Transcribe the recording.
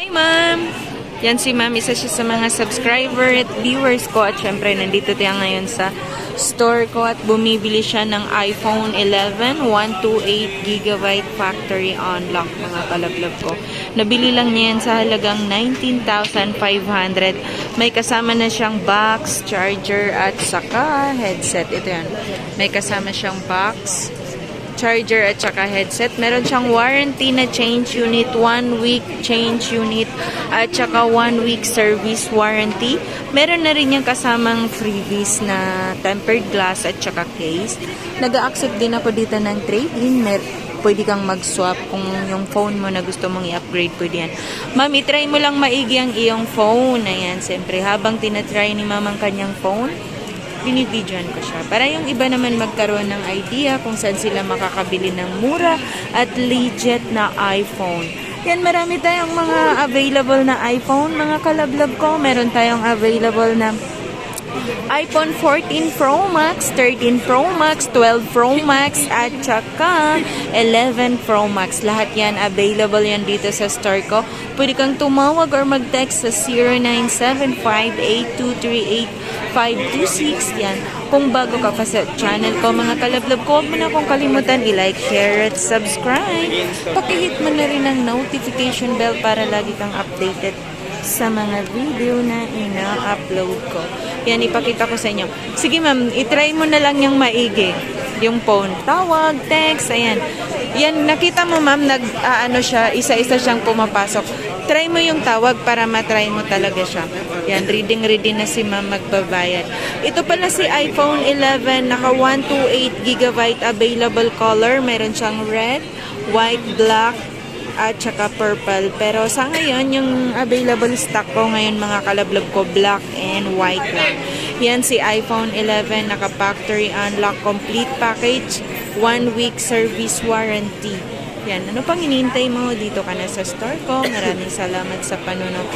Hi, ma'am! Yan si ma'am, isa siya sa mga subscriber at viewers ko. At syempre, nandito tayo ngayon sa store ko at bumibili siya ng iPhone 11 128GB factory unlock, mga kalablab ko. Nabili lang niya yan sa halagang 19,500. May kasama na siyang box, charger at saka headset. Ito yan. May kasama siyang box, charger at saka headset. Meron siyang warranty na change unit, 1 week change unit at saka 1 week service warranty. Meron na rin yung kasamang freebies na tempered glass at saka case. Nag-accept din ako dito ng trade-in. Pwede kang mag-swap kung yung phone mo na gusto mong i-upgrade, pwede yan. Ma'am, itry mo lang maigi ang iyong phone. Ayan, siyempre, habang tinatry ni ma'am ang kanyang phone, binibidyoan ko siya. Para yung iba naman magkaroon ng idea kung saan sila makakabili ng mura at legit na iPhone. Yan, marami tayong mga available na iPhone, mga kalablab ko. Meron tayong available na iPhone 14 Pro Max, 13 Pro Max, 12 Pro Max, at saka 11 Pro Max. Lahat yan, available yan dito sa store ko. Pwede kang tumawag or mag-text sa 0975-8238-526. Yan. Kung bago ka pa sa channel ko, mga kalablab ko, huwag mo na akong kalimutan i-like, share, at subscribe. Pakihit mo na rin ang notification bell para lagi kang updated sa mga video na ina-upload ko. Yan, ipakita ko sa inyo. Sige ma'am, itry mo na lang yung maigi. Yung phone. Tawag, text, ayan. Yan, nakita mo ma'am, siya, isa-isa siyang pumapasok. Try mo yung tawag para matry mo talaga siya. Yan, ready na si ma'am magbabayad. Ito pala si iPhone 11, naka 128GB available color. Meron siyang red, white, black, at saka purple. Pero sa ngayon, yung available stock ko ngayon, mga kalablab ko, black and white lang. Yan si iPhone 11, naka-factory unlock, complete package, 1 week service warranty. Yan, ano pang hinihintay mo? Dito ka na sa store ko. Maraming salamat sa panonood.